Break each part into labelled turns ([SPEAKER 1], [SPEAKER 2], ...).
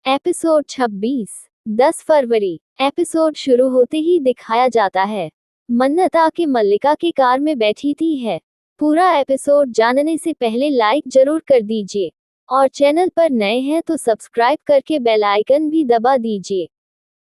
[SPEAKER 1] Episode 26। 10 फरवरी। Episode शुरू होते ही दिखाया जाता है मन्नत आके मल्लिका की कार में बैठी थी है। पूरा एपिसोड जानने से पहले लाइक जरूर कर दीजिए और चैनल पर नए हैं तो सब्सक्राइब करके बेल आइकन भी दबा दीजिए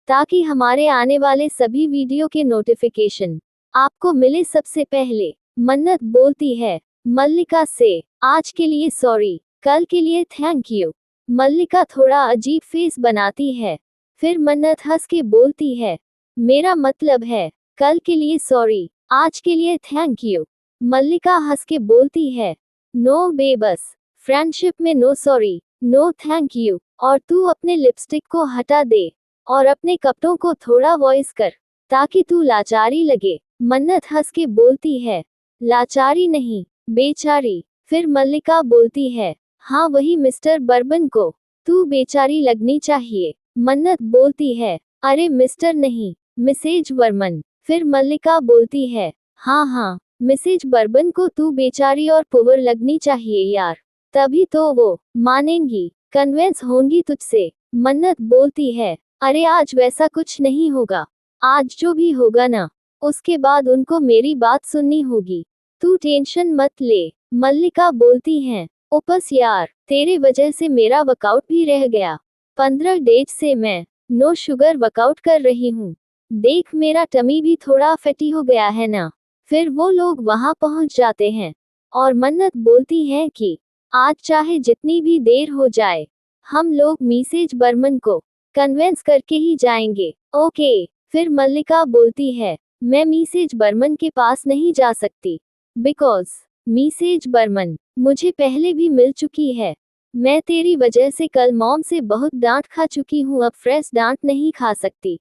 [SPEAKER 1] ताकि हमारे आने वाले सभी वीडियो के नोटिफिकेशन आपको मिले सबसे पहले। मन्नत बोलती है मल्लिका से, आज के लिए सॉरी, कल के लिए थैंक यू। मल्लिका थोड़ा अजीब फेस बनाती है, फिर मन्नत हंस के बोलती है, मेरा मतलब है कल के लिए सॉरी, आज के लिए थैंक यू। मल्लिका हंस के बोलती है, नो बेबस, फ्रेंडशिप में no sorry, no thank you. और तू अपने लिपस्टिक को हटा दे और अपने कपड़ों को थोड़ा वॉइस कर ताकि तू लाचारी लगे। मन्नत हंस के बोलती है, लाचारी नहीं, बेचारी। फिर मल्लिका बोलती है, हाँ वही मिस्टर बर्बन को तू बेचारी लगनी चाहिए। मन्नत बोलती है, अरे मिस्टर नहीं, मिसेज बर्मन। फिर मल्लिका बोलती है, हाँ मिसेज बर्बन को तू बेचारी और पुअर लगनी चाहिए यार, तभी तो वो मानेंगी, कन्विंस होंगी तुझसे। मन्नत बोलती है, अरे आज वैसा कुछ नहीं होगा, आज जो भी होगा ना उसके बाद उनको मेरी बात सुननी होगी, तू टेंशन मत ले। मल्लिका बोलती है, ओपस यार, तेरे वजह से मेरा वर्कआउट भी रह गया। 15 डेज से मैं नो शुगर वर्कआउट कर रही हूँ, देख मेरा टमी भी थोड़ा फैटी हो गया है ना। फिर वो लोग वहां पहुंच जाते हैं और मन्नत बोलती है कि आज चाहे जितनी भी देर हो जाए हम लोग मिसेज बर्मन को कन्विंस करके ही जाएंगे, ओके। फिर मल्लिका बोलती है, मैं मिसेज बर्मन के पास नहीं जा सकती बिकॉज मिसेज बर्मन मुझे पहले भी मिल चुकी है। मैं तेरी वजह से कल मॉम से बहुत डांट खा चुकी हूँ, अब फ्रेश डांट नहीं खा सकती।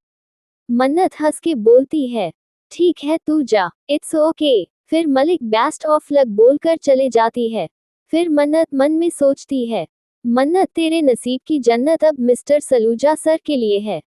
[SPEAKER 1] मन्नत हंस के बोलती है, ठीक है तू जा, इट्स ओके। फिर मलिक बेस्ट ऑफ लक बोलकर चले जाती है। फिर मन्नत मन में सोचती है, मन्नत तेरे नसीब की जन्नत अब मिस्टर सलूजा सर के लिए है,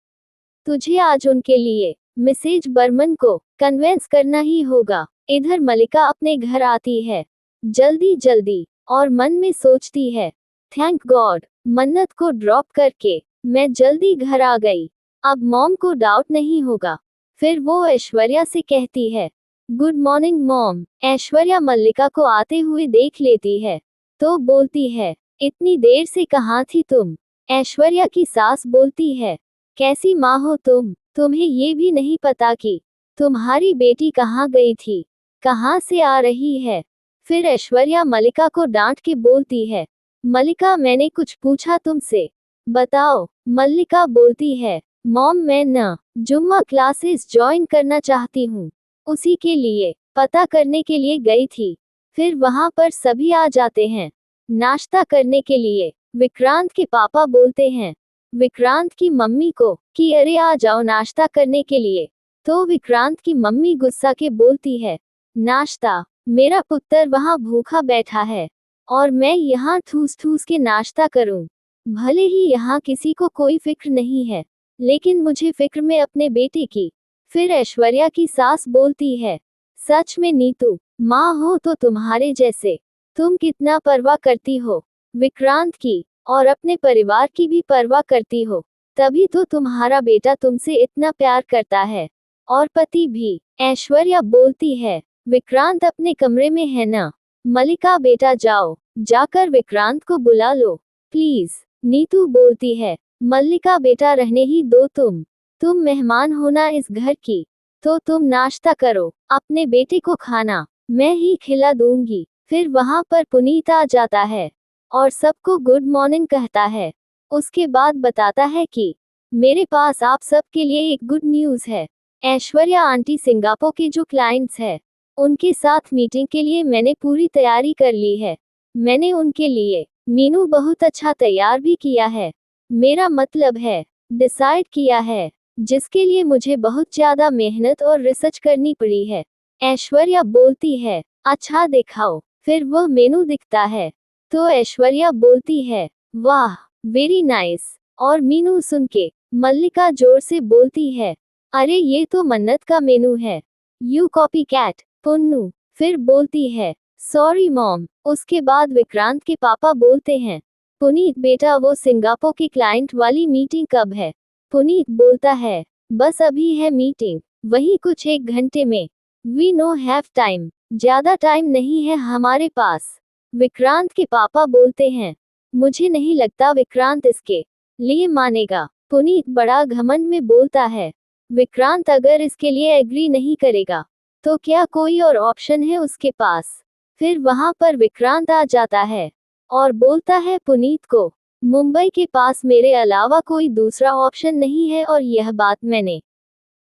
[SPEAKER 1] तुझे आज उनके लिए मिसेज बर्मन को कन्विंस करना ही होगा। इधर मलिका अपने घर आती है जल्दी जल्दी और मन में सोचती है, थैंक गॉड मन्नत को ड्रॉप करके मैं जल्दी घर आ गई, अब मॉम को डाउट नहीं होगा। फिर वो ऐश्वर्या से कहती है, गुड मॉर्निंग मॉम। ऐश्वर्या मल्लिका को आते हुए देख लेती है तो बोलती है, इतनी देर से कहाँ थी तुम। ऐश्वर्या की सास बोलती है, कैसी माँ हो तुम, तुम्हें ये भी नहीं पता कि तुम्हारी बेटी कहाँ गई थी, कहाँ से आ रही है। फिर ऐश्वर्या मल्लिका को डांट के बोलती है, मल्लिका मैंने कुछ पूछा तुमसे, बताओ। मल्लिका बोलती है, मॉम मैं न जुम्मा क्लासेस ज्वाइन करना चाहती हूँ, उसी के लिए पता करने के लिए गई थी। फिर वहां पर सभी आ जाते हैं नाश्ता करने के लिए। विक्रांत के पापा बोलते हैं विक्रांत की मम्मी को कि अरे आ जाओ नाश्ता करने के लिए, तो विक्रांत की मम्मी गुस्सा के बोलती है, नाश्ता, मेरा पुत्र वहां भूखा बैठा है और मैं यहाँ ठूस ठूस के नाश्ता करूं। भले ही यहाँ किसी को कोई फिक्र नहीं है लेकिन मुझे फिक्र में अपने बेटे की। फिर ऐश्वर्या की सास बोलती है, सच में नीतू, माँ हो तो तुम्हारे जैसे, तुम कितना परवाह करती हो विक्रांत की और अपने परिवार की भी परवाह करती हो, तभी तो तुम्हारा बेटा तुमसे इतना प्यार करता है और पति भी। ऐश्वर्या बोलती है, विक्रांत अपने कमरे में है ना। मल्लिका बेटा जाओ, जाकर विक्रांत को बुला लो प्लीज। नीतू बोलती है, मल्लिका बेटा रहने ही दो, तुम मेहमान होना इस घर की, तो तुम नाश्ता करो, अपने बेटे को खाना मैं ही खिला दूंगी। फिर वहां पर पुनीत आ जाता है और सबको गुड मॉर्निंग कहता है। उसके बाद बताता है कि मेरे पास आप सबके लिए एक गुड न्यूज़ है। ऐश्वर्या आंटी सिंगापुर के जो क्लाइंट्स है उनके साथ मीटिंग के लिए मैंने पूरी तैयारी कर ली है। मैंने उनके लिए मीनू बहुत अच्छा तैयार भी किया है, मेरा मतलब है डिसाइड किया है, जिसके लिए मुझे बहुत ज्यादा मेहनत और रिसर्च करनी पड़ी है। ऐश्वर्या बोलती है, अच्छा दिखाओ। फिर वह मेनू दिखता है तो ऐश्वर्या बोलती है, वाह वेरी नाइस। और मीनू सुन के मल्लिका जोर से बोलती है, अरे ये तो मन्नत का मेनू है, यू कॉपी कैट। पुन्नू फिर बोलती है, सॉरी मॉम। उसके बाद विक्रांत के पापा बोलते हैं, पुनीत बेटा वो सिंगापुर की क्लाइंट वाली मीटिंग कब है? पुनीत बोलता है, बस अभी है मीटिंग, वही कुछ 1 घंटे में। वी नो हैव टाइम, ज्यादा टाइम नहीं है हमारे पास। विक्रांत के पापा बोलते हैं, मुझे नहीं लगता विक्रांत इसके लिए मानेगा। पुनीत बड़ा घमंड में बोलता है, विक्रांत अगर इसके लिए एग्री नहीं करेगा तो क्या कोई और ऑप्शन है उसके पास? फिर वहां पर विक्रांत आ जाता है और बोलता है पुनीत को, मुंबई के पास मेरे अलावा कोई दूसरा ऑप्शन नहीं है और यह बात मैंने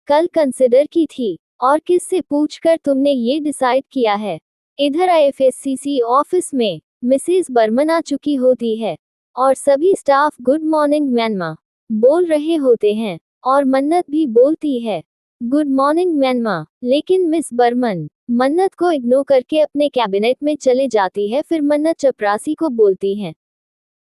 [SPEAKER 1] कल कंसिडर की थी। और किससे पूछकर तुमने ये डिसाइड किया है? इधर आईएफएससीसी ऑफिस में मिसेस बर्मन आ चुकी होती है और सभी स्टाफ गुड मॉर्निंग मैनमा बोल रहे होते हैं और मन्नत भी बोलती है, गुड मॉर्निंग मैनमा। लेकिन मिस बर्मन मन्नत को इग्नोर करके अपने कैबिनेट में चले जाती है। फिर मन्नत चपरासी को बोलती है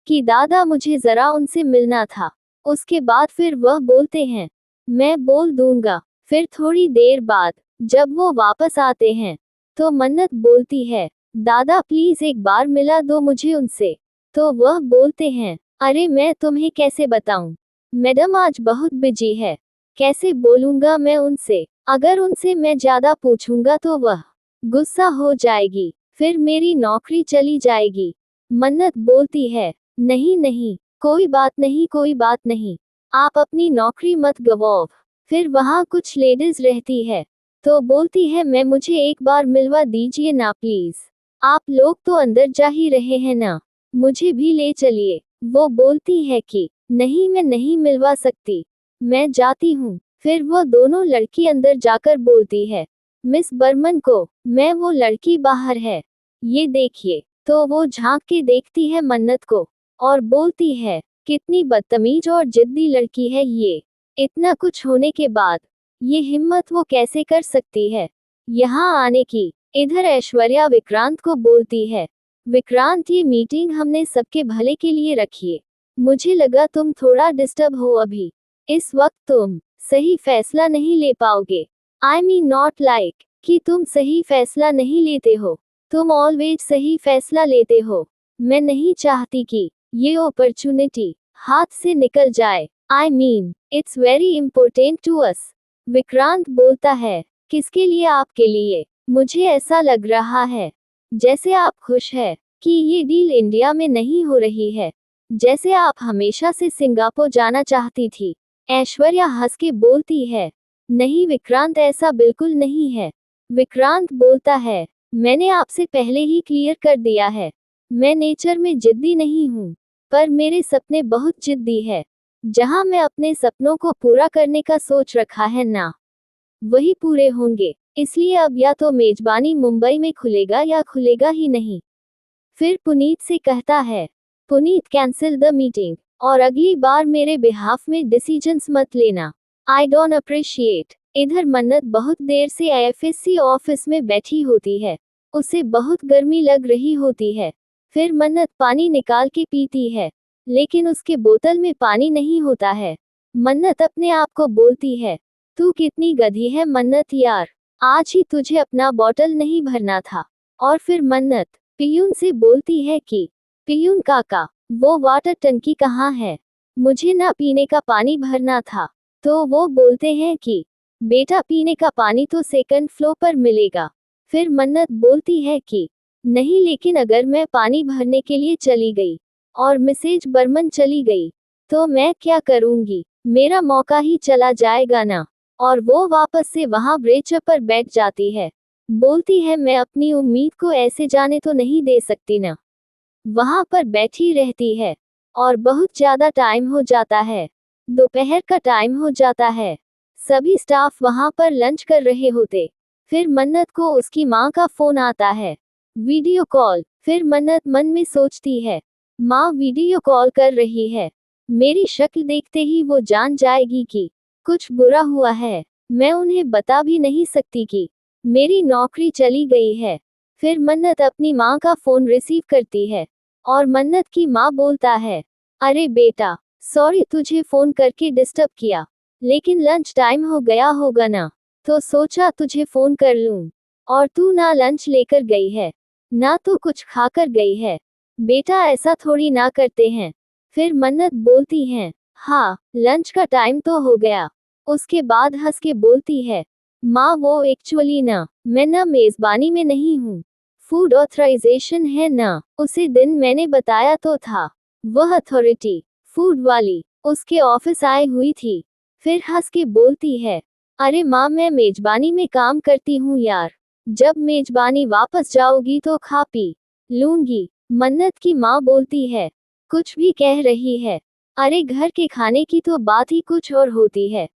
[SPEAKER 1] कि दादा मुझे जरा उनसे मिलना था। उसके बाद फिर वह बोलते हैं, मैं बोल दूंगा। फिर थोड़ी देर बाद जब वो वापस आते हैं तो मन्नत बोलती है, दादा प्लीज एक बार मिला दो मुझे उनसे। तो वह बोलते हैं, अरे मैं तुम्हें कैसे बताऊं, मैडम आज बहुत बिजी है, कैसे बोलूंगा मैं उनसे? अगर उनसे मैं ज्यादा पूछूंगा तो वह गुस्सा हो जाएगी, फिर मेरी नौकरी चली जाएगी। मन्नत बोलती है, नहीं नहीं, कोई बात नहीं, कोई बात नहीं, आप अपनी नौकरी मत गवाओ। फिर वहां कुछ लेडीज रहती है तो बोलती है, मैं मुझे एक बार मिलवा दीजिए ना प्लीज, आप लोग तो अंदर जा ही रहे हैं ना, मुझे भी ले चलिए। वो बोलती है कि नहीं मैं नहीं मिलवा सकती, मैं जाती हूँ। फिर वो दोनों लड़की अंदर जाकर बोलती है मिस बर्मन को, मैं वो लड़की बाहर है, ये देखिए। तो वो झांक के देखती है मन्नत को और बोलती है, कितनी बदतमीज और जिद्दी लड़की है ये, इतना कुछ होने के बाद ये हिम्मत वो कैसे कर सकती है यहाँ आने की? इधर ऐश्वर्या विक्रांत को बोलती है, विक्रांत ये मीटिंग हमने सबके भले के लिए रखी है, मुझे लगा तुम थोड़ा डिस्टर्ब हो अभी, इस वक्त तुम सही फैसला नहीं ले पाओगे। आई मीन नॉट लाइक कि तुम सही फैसला नहीं लेते हो, तुम ऑलवेज सही फैसला लेते हो। मैं नहीं चाहती कि ये अपॉर्चुनिटी हाथ से निकल जाए। I mean it's very important to us. Vikrant बोलता है, किसके लिए? आपके लिए। मुझे ऐसा लग रहा है जैसे आप खुश है कि ये डील इंडिया में नहीं हो रही है, जैसे आप हमेशा से सिंगापुर जाना चाहती थी। ऐश्वर्या हंस के बोलती है, नहीं विक्रांत ऐसा बिल्कुल नहीं है। विक्रांत बोलता है, मैंने आपसे पहले ही क्लियर कर दिया है, मैं नेचर में जिद्दी नहीं हूँ, पर मेरे सपने बहुत जिद्दी है। जहाँ मैं अपने सपनों को पूरा करने का सोच रखा है ना, वही पूरे होंगे। इसलिए अब या तो मेजबानी मुंबई में खुलेगा या खुलेगा ही नहीं। फिर पुनीत से कहता है, पुनीत कैंसिल द मीटिंग और अगली बार मेरे बिहाफ में डिसीजंस मत लेना। I don't appreciate. इधर मन्नत बहुत देर से आईएफएससी ऑफिस में बैठी होती है, उसे बहुत गर्मी लग रही होती है। फिर मन्नत पानी निकाल के पीती है, लेकिन उसके बोतल में पानी नहीं होता है। मन्नत अपने आप को बोलती है, तू कितनी गधी है मन्नत यार, आज ही तुझे अपना बोतल नहीं भरना था। और फिर मन्नत पियून से बोलती है कि पियून काका, वो वाटर टंकी कहाँ है, मुझे ना पीने का पानी भरना था। तो वो बोलते हैं कि बेटा पीने का पानी तो सेकंड फ्लोर पर मिलेगा। फिर मन्नत बोलती है कि नहीं, लेकिन अगर मैं पानी भरने के लिए चली गई और मिसेज बर्मन चली गई तो मैं क्या करूंगी, मेरा मौका ही चला जाएगा ना। और वो वापस से वहां ब्रेच पर बैठ जाती है, बोलती है मैं अपनी उम्मीद को ऐसे जाने तो नहीं दे सकती ना। वहां पर बैठी रहती है और बहुत ज्यादा टाइम हो जाता है, दोपहर का टाइम हो जाता है, सभी स्टाफ वहां पर लंच कर रहे होते। फिर मन्नत को उसकी माँ का फोन आता है, वीडियो कॉल। फिर मन्नत मन में सोचती है, माँ वीडियो कॉल कर रही है, मेरी शक्ल देखते ही वो जान जाएगी कि कुछ बुरा हुआ है, मैं उन्हें बता भी नहीं सकती कि मेरी नौकरी चली गई है। फिर मन्नत अपनी माँ का फोन रिसीव करती है और मन्नत की माँ बोलता है, अरे बेटा सॉरी तुझे फोन करके डिस्टर्ब किया, लेकिन लंच टाइम हो गया होगा ना, तो सोचा तुझे फोन कर लूं। और तू ना लंच लेकर गई है ना तो कुछ खाकर गई है, बेटा ऐसा थोड़ी ना करते हैं। फिर मन्नत बोलती है, हाँ लंच का टाइम तो हो गया। उसके बाद हंस के बोलती है, माँ वो एक्चुअली ना, मैं ना मेजबानी में नहीं हूँ, फूड ऑथराइजेशन है ना, उसी दिन मैंने बताया तो था। वह अथॉरिटी, फूड वाली, उसके ऑफिस आई हुई थी। फिर हंस के बोलती है, अरे माँ मैं मेजबानी में काम करती हूँ यार, जब मेजबानी वापस जाओगी तो खा पी लूंगी। मन्नत की माँ बोलती है, कुछ भी कह रही है, अरे घर के खाने की तो बात ही कुछ और होती है।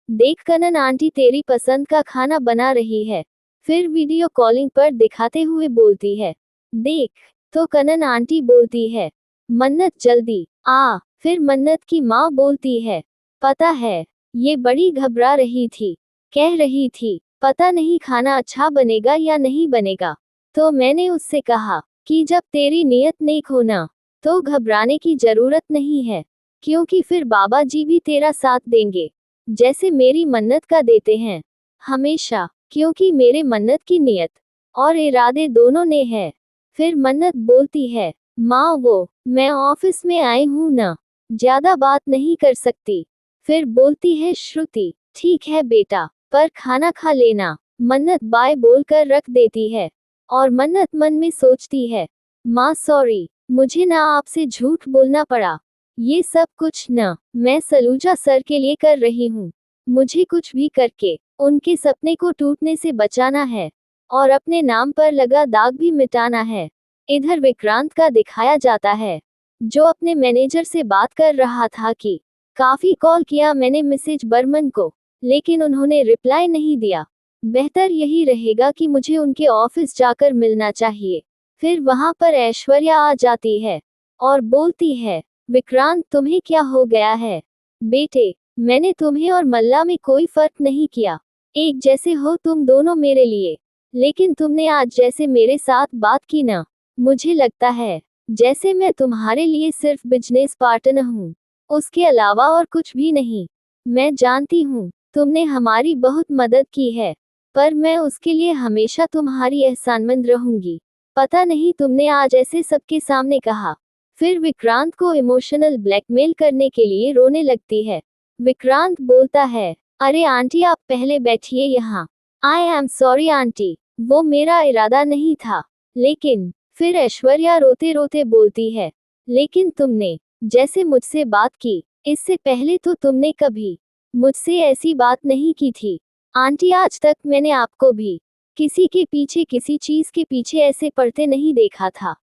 [SPEAKER 1] देख कनन आंटी तेरी पसंद का खाना बना रही है। फिर वीडियो कॉलिंग पर दिखाते हुए बोलती है, देख। तो कनन आंटी बोलती है, मन्नत जल्दी आ। फिर मन्नत की माँ बोलती है, पता है, ये बड़ी घबरा रही थी, कह रही थी पता नहीं खाना अच्छा बनेगा या नहीं बनेगा। तो मैंने उससे कहा कि जब तेरी नीयत नेक हो ना, तो घबराने की जरूरत नहीं है, क्योंकि फिर बाबा जी भी तेरा साथ देंगे, जैसे मेरी मन्नत का देते हैं हमेशा, क्योंकि मेरे मन्नत की नीयत और इरादे दोनों ने है। फिर मन्नत बोलती है, माँ वो, मैं ऑफिस में आई हूँ ना, ज्यादा बात नहीं कर सकती। फिर बोलती है श्रुति, ठीक है बेटा, पर खाना खा लेना। मन्नत बाय बोलकर रख देती है और मन्नत मन में सोचती है, माँ सॉरी, मुझे ना आपसे झूठ बोलना पड़ा, ये सब कुछ न मैं सलूजा सर के लिए कर रही हूँ। मुझे कुछ भी करके उनके सपने को टूटने से बचाना है और अपने नाम पर लगा दाग भी मिटाना है। इधर विक्रांत का दिखाया जाता है, जो अपने मैनेजर से बात कर रहा था कि काफी कॉल किया मैंने मिसेज बर्मन को, लेकिन उन्होंने रिप्लाई नहीं दिया। बेहतर यही रहेगा कि मुझे उनके ऑफिस जाकर मिलना चाहिए। फिर वहां पर ऐश्वर्या आ जाती है और बोलती है, विक्रांत तुम्हें क्या हो गया है? बेटे, मैंने तुम्हें और मल्ला में कोई फर्क नहीं किया, एक जैसे हो तुम दोनों मेरे लिए, लेकिन तुमने आज जैसे मेरे साथ बात की ना, मुझे लगता है जैसे मैं तुम्हारे लिए सिर्फ बिजनेस पार्टनर हूँ, उसके अलावा और कुछ भी नहीं। मैं जानती हूँ तुमने हमारी बहुत मदद की है, पर मैं उसके लिए हमेशा तुम्हारी एहसानमंद रहूंगी। पता नहीं तुमने आज ऐसे सबके सामने कहा। फिर विक्रांत को इमोशनल ब्लैकमेल करने के लिए रोने लगती है। विक्रांत बोलता है, अरे आंटी आप पहले बैठिए यहाँ। आई एम सॉरी आंटी, वो मेरा इरादा नहीं था। लेकिन फिर ऐश्वर्या रोते रोते बोलती है, लेकिन तुमने जैसे मुझसे बात की, इससे पहले तो तुमने कभी मुझसे ऐसी बात नहीं की थी। आंटी आज तक मैंने आपको भी किसी के पीछे किसी चीज के पीछे ऐसे पड़ते नहीं देखा था।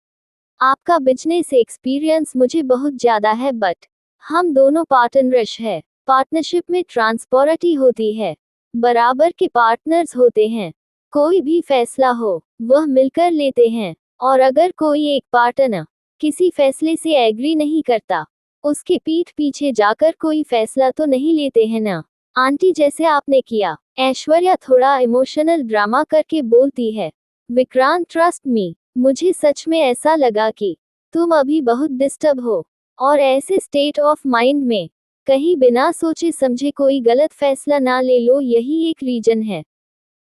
[SPEAKER 1] आपका बिजनेस एक्सपीरियंस मुझे बहुत ज्यादा है, बट हम दोनों पार्टनरश है। पार्टनरशिप में ट्रांसपेरेंटी होती है, बराबर के पार्टनर्स होते हैं। कोई भी फैसला हो वह मिलकर लेते हैं, और अगर कोई एक पार्टनर किसी फैसले से एग्री नहीं करता, उसके पीठ पीछे जाकर कोई फैसला तो नहीं लेते हैं ना, आंटी जैसे आपने किया। ऐश्वर्या थोड़ा इमोशनल ड्रामा करके बोलती है, विक्रांत ट्रस्ट मी, मुझे सच में ऐसा लगा कि तुम अभी बहुत डिस्टर्ब हो, और ऐसे स्टेट ऑफ माइंड में कहीं बिना सोचे समझे कोई गलत फैसला ना ले लो, यही एक रीजन है।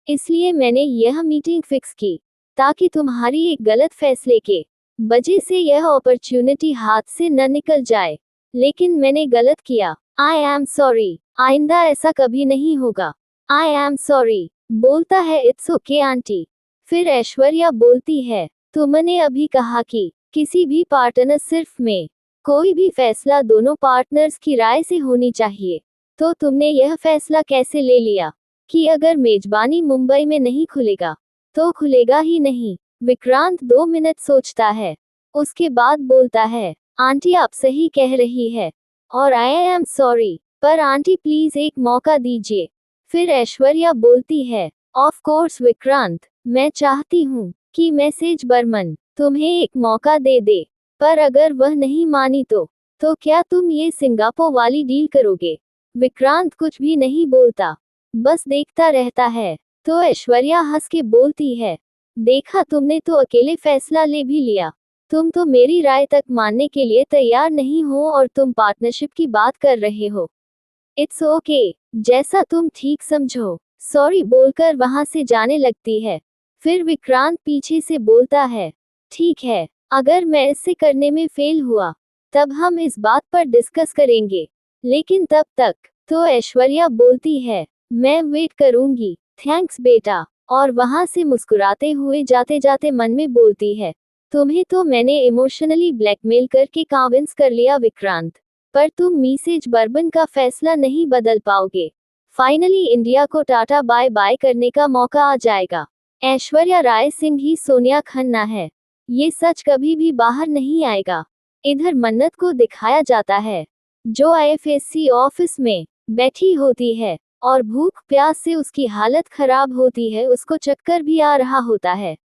[SPEAKER 1] इसलिए मैंने यह मीटिंग फिक्स की, ताकि तुम्हारी एक गलत फैसले के वजह से यह अपॉर्चुनिटी हाथ से न निकल जाए। लेकिन मैंने गलत किया। आई एम सॉरी, आइंदा ऐसा कभी नहीं होगा। आई एम सॉरी, बोलता है इट्स ओके आंटी। फिर ऐश्वर्या बोलती है, तुमने अभी कहा कि किसी भी पार्टनर सिर्फ में कोई भी फैसला दोनों पार्टनर्स की राय से होनी चाहिए, तो तुमने यह फैसला कैसे ले लिया कि अगर मेजबानी मुंबई में नहीं खुलेगा तो खुलेगा ही नहीं? विक्रांत 2 मिनट सोचता है, उसके बाद बोलता है, आंटी आप सही कह रही है, और आई एम सॉरी, पर आंटी प्लीज एक मौका दीजिए। फिर ऐश्वर्या बोलती है, ऑफ कोर्स विक्रांत, मैं चाहती हूँ कि मैसेज बर्मन तुम्हें एक मौका दे दे, पर अगर वह नहीं मानी तो क्या तुम ये सिंगापुर वाली डील करोगे? विक्रांत कुछ भी नहीं बोलता, बस देखता रहता है। तो ऐश्वर्या हंस के बोलती है, देखा तुमने तो अकेले फैसला ले भी लिया, तुम तो मेरी राय तक मानने के लिए तैयार नहीं हो और तुम पार्टनरशिप की बात कर रहे हो। इट्स ओके, जैसा तुम ठीक समझो। सॉरी बोलकर वहां से जाने लगती है। फिर विक्रांत पीछे से बोलता है, ठीक है, अगर मैं इससे करने में फेल हुआ तब हम इस बात पर डिस्कस करेंगे, लेकिन तब तक। तो ऐश्वर्या बोलती है, मैं वेट करूंगी, थैंक्स बेटा। और वहां से मुस्कुराते हुए जाते जाते मन में बोलती है, तुम्हें तो मैंने इमोशनली ब्लैकमेल करके कन्विंस कर लिया विक्रांत, पर तुम मिसेज बर्बन का फैसला नहीं बदल पाओगे। फाइनली इंडिया को टाटा बाय बाय करने का मौका आ जाएगा। ऐश्वर्या राय सिंह ही सोनिया खन्ना है। ये सच कभी भी बाहर नहीं आएगा। इधर मन्नत को दिखाया जाता है, जो आईएफएससी ऑफिस में बैठी होती है और भूख प्यास से उसकी हालत खराब होती है, उसको चक्कर भी आ रहा होता है।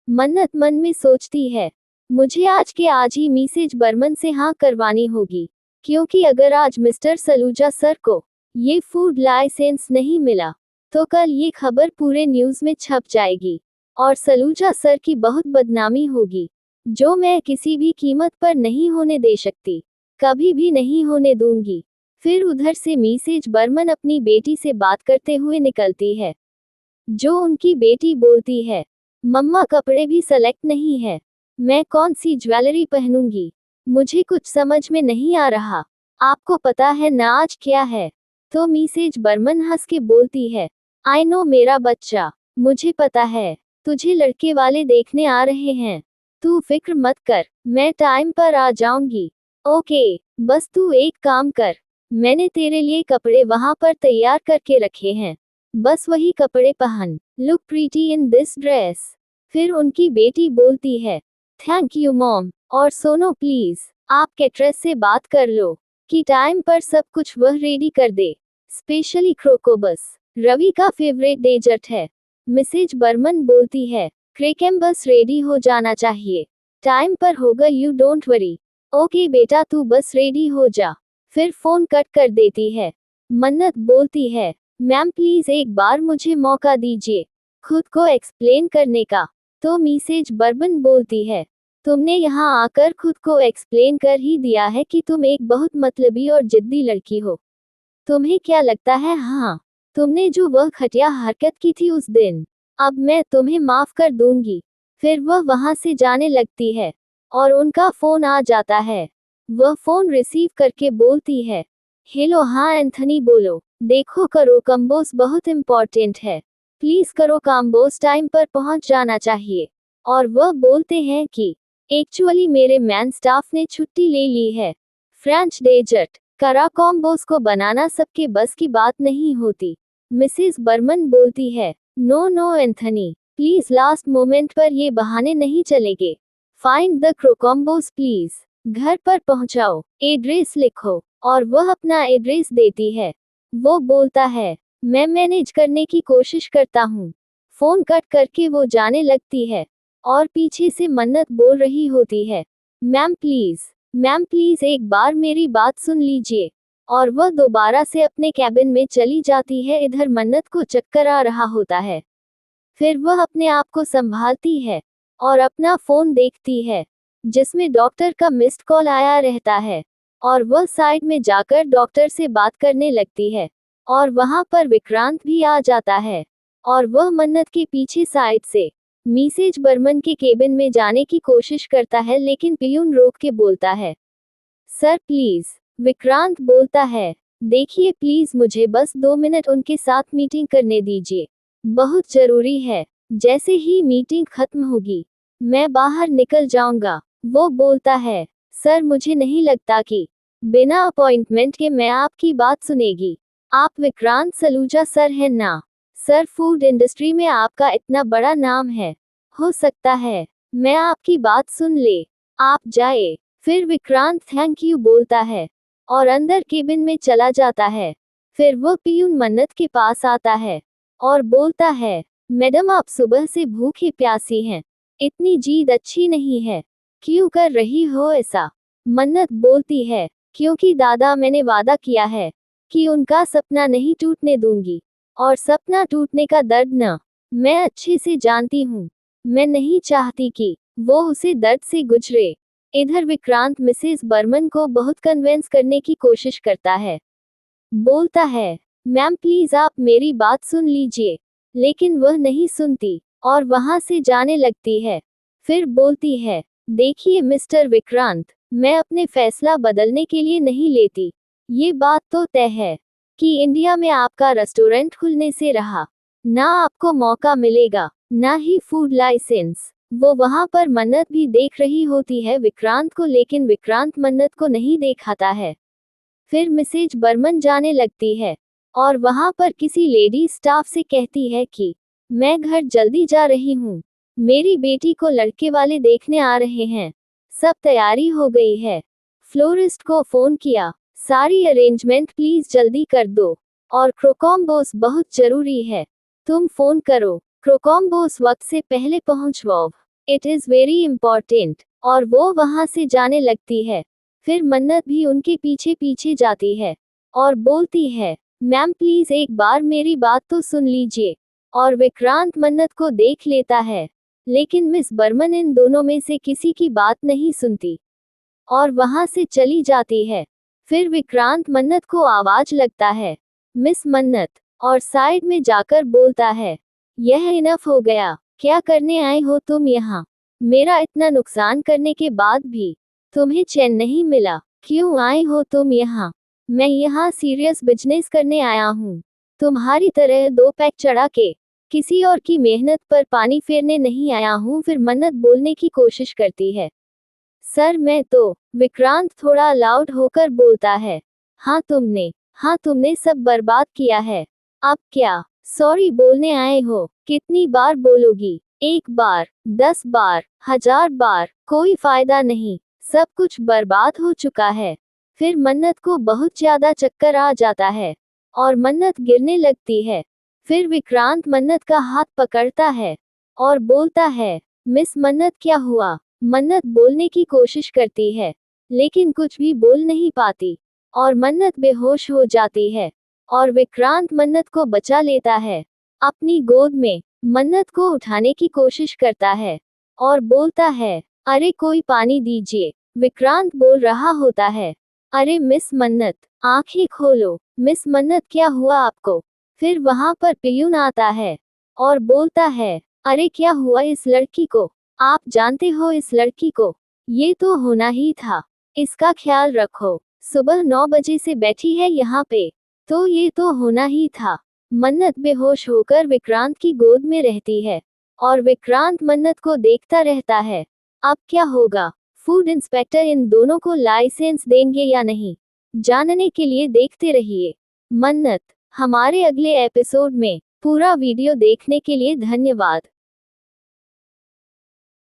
[SPEAKER 1] मन्नत मन में सोचती है, मुझे आज के आज ही मिसेज बर्मन से हाँ करवानी होगी, क्योंकि अगर आज मिस्टर सलूजा सर को ये फूड लाइसेंस नहीं मिला तो कल ये खबर पूरे न्यूज में छप जाएगी और सलूजा सर की बहुत बदनामी होगी, जो मैं किसी भी कीमत पर नहीं होने दे सकती, कभी भी नहीं होने दूंगी। फिर उधर से मिसेज बर्मन अपनी बेटी से बात करते हुए निकलती है, जो उनकी बेटी बोलती है, मम्मा कपड़े भी सेलेक्ट नहीं है, मैं कौन सी ज्वेलरी पहनूंगी, मुझे कुछ समझ में नहीं आ रहा, आपको पता है ना आज क्या है। तो मिसेज बर्मन हंस के बोलती है, आई नो मेरा बच्चा, मुझे पता है, तुझे लड़के वाले देखने आ रहे हैं, तू फिक्र मत कर, मैं टाइम पर आ जाऊंगी। ओके, बस तू एक काम कर, मैंने तेरे लिए कपड़े वहां पर तैयार करके रखे हैं, बस वही कपड़े पहन, look pretty in this dress. फिर उनकी बेटी बोलती है, थैंक यू मॉम, और सोनो प्लीज, आप कैटरेस से बात कर लो कि टाइम पर सब कुछ वह रेडी कर दे, स्पेशली क्रोकोबस, रवि का फेवरेट डेजर्ट है। मिसेज बर्मन बोलती है, क्रेकेम बस रेडी हो जाना चाहिए, टाइम पर होगा, यू डोंट वरी। ओके बेटा तू बस रेडी हो जा। फिर फोन कट कर देती है। मन्नत बोलती है, मैम प्लीज एक बार मुझे मौका दीजिए खुद को एक्सप्लेन करने का। तो मिसेज बर्बन बोलती है, तुमने यहाँ आकर खुद को एक्सप्लेन कर ही दिया है कि तुम एक बहुत मतलबी और जिद्दी लड़की हो। तुम्हें क्या लगता है, हाँ, तुमने जो वह घटिया हरकत की थी उस दिन, अब मैं तुम्हें माफ कर दूंगी। फिर वह वहां से जाने लगती है और उनका फोन आ जाता है। वह फोन रिसीव करके बोलती है, हेलो, हाँ एंथनी बोलो, देखो करो कंबोज बहुत इम्पोर्टेंट है, प्लीज करो कंबोज, टाइम पर पहुंच जाना चाहिए। और वह बोलते हैं कि एक्चुअली मेरे मैन स्टाफ ने छुट्टी ले ली है। फ्रेंच डेजर्ट करा कॉम्बोज को बनाना सबके बस की बात नहीं होती। मिसेस बर्मन बोलती है, no no Anthony, please last moment पर ये बहाने नहीं चलेंगे, फाइंड द क्रोकॉम्बोज प्लीज, घर पर पहुंचाओ, एड्रेस लिखो। और वह अपना एड्रेस देती है। वो बोलता है, मैं मैनेज करने की कोशिश करता हूँ। फोन कट करके वो जाने लगती है और पीछे से मन्नत बोल रही होती है, मैम प्लीज एक बार मेरी बात सुन लीजिए। और वह दोबारा से अपने कैबिन में चली जाती है। इधर मन्नत को चक्कर आ रहा होता है। फिर वह अपने आप को संभालती है और अपना फोन देखती है, जिसमें डॉक्टर का मिस्ड कॉल आया रहता है। और वह साइड में जाकर डॉक्टर से बात करने लगती है और वहां पर विक्रांत भी आ जाता है और वह मन्नत के पीछे साइड से मिसेज बर्मन के केबिन में जाने की कोशिश करता है, लेकिन पियून रोक के बोलता है, सर प्लीज। विक्रांत बोलता है, देखिए प्लीज मुझे बस 2 मिनट उनके साथ मीटिंग करने दीजिए, बहुत जरूरी है, जैसे ही मीटिंग खत्म होगी मैं बाहर निकल जाऊंगा। वो बोलता है, सर मुझे नहीं लगता कि बिना अपॉइंटमेंट के मैं आपकी बात सुनेगी। आप विक्रांत सलूजा सर हैं ना? सर फूड इंडस्ट्री में आपका इतना बड़ा नाम है, हो सकता है मैं आपकी बात सुन ले, आप जाए। फिर विक्रांत थैंक यू बोलता है और अंदर केबिन में चला जाता है। फिर वह पियून मन्नत के पास आता है और बोलता है, मैडम आप सुबह से भूखी प्यासी हैं, इतनी जीद अच्छी नहीं है, क्यों कर रही हो ऐसा? मन्नत बोलती है, क्योंकि दादा मैंने वादा किया है कि उनका सपना नहीं टूटने दूंगी, और सपना टूटने का दर्द न मैं अच्छे से जानती हूँ, मैं नहीं चाहती कि वो उसे दर्द से गुजरे। इधर विक्रांत मिसेस बर्मन को बहुत कन्विंस करने की कोशिश करता है, बोलता है, मैम प्लीज आप मेरी बात सुन लीजिए, लेकिन वह नहीं सुनती और वहां से जाने लगती है। फिर बोलती है, देखिए मिस्टर विक्रांत, मैं अपने फैसला बदलने के लिए नहीं लेती। ये बात तो तय है कि इंडिया में आपका रेस्टोरेंट खुलने से रहा, ना आपको मौका मिलेगा, ना ही फूड लाइसेंस। वो वहां पर मन्नत भी देख रही होती है विक्रांत को, लेकिन विक्रांत मन्नत को नहीं देखाता है। फिर मिसेज बर्मन जाने लगती है और वहां पर किसी लेडी स्टाफ से कहती है कि मैं घर जल्दी जा रही हूँ, मेरी बेटी को लड़के वाले देखने आ रहे हैं, सब तैयारी हो गई है। फ्लोरिस्ट को फोन किया, सारी अरेंजमेंट प्लीज जल्दी कर दो, और क्रोकॉम्बोस बहुत जरूरी है, तुम फोन करो। क्रोकॉम्बोस वक्त से पहले पहुंच वो, इट इज वेरी इंपॉर्टेंट, और वो वहां से जाने लगती है। फिर मन्नत भी उनके पीछे पीछे जाती है और बोलती है, मैम प्लीज एक बार मेरी बात तो सुन लीजिए। और विक्रांत मन्नत को देख लेता है, लेकिन मिस बर्मन इन दोनों में से किसी की बात नहीं सुनती और वहां से चली जाती है। फिर विक्रांत मन्नत को आवाज लगता है, मिस मन्नत, और साइड में जाकर बोलता है, यह इनफ हो गया, क्या करने आए हो तुम यहाँ? मेरा इतना नुकसान करने के बाद भी तुम्हें चैन नहीं मिला, क्यों आए हो तुम यहाँ? मैं यहाँ सीरियस बिजनेस करने आया हूँ, तुम्हारी तरह दो पैक चढ़ा के किसी और की मेहनत पर पानी फेरने नहीं आया हूँ। फिर मन्नत बोलने की कोशिश करती है, सर मैं तो, विक्रांत थोड़ा लाउड होकर बोलता है, हाँ तुमने सब बर्बाद किया है, अब क्या सॉरी बोलने आए हो? कितनी बार बोलोगी? एक बार, 10 बार, 1000 बार, कोई फायदा नहीं, सब कुछ बर्बाद हो चुका है। फिर मन्नत को बहुत ज्यादा चक्कर आ जाता है और मन्नत गिरने लगती है। फिर विक्रांत मन्नत का हाथ पकड़ता है और बोलता है, मिस मन्नत क्या हुआ? मन्नत बोलने की कोशिश करती है, लेकिन कुछ भी बोल नहीं पाती और मन्नत बेहोश हो जाती है और विक्रांत मन्नत को बचा लेता है अपनी गोद में। मन्नत को उठाने की कोशिश करता है और बोलता है, अरे कोई पानी दीजिए। विक्रांत बोल रहा होता है, अरे मिस मन्नत, आंखें खोलो। मिस मन्नत क्या हुआ आपको? फिर वहां पर पियून आता है और बोलता है, अरे क्या हुआ इस लड़की को? आप जानते हो इस लड़की को? ये तो होना ही था, इसका ख्याल रखो, सुबह 9 बजे से बैठी है यहाँ पे, तो ये तो होना ही था। मन्नत बेहोश होकर विक्रांत की गोद में रहती है और विक्रांत मन्नत को देखता रहता है, अब क्या होगा? फूड इंस्पेक्टर इन दोनों को लाइसेंस देंगे या नहीं? जानने के लिए देखते रहिए मन्नत हमारे अगले एपिसोड में। पूरा वीडियो देखने के लिए धन्यवाद।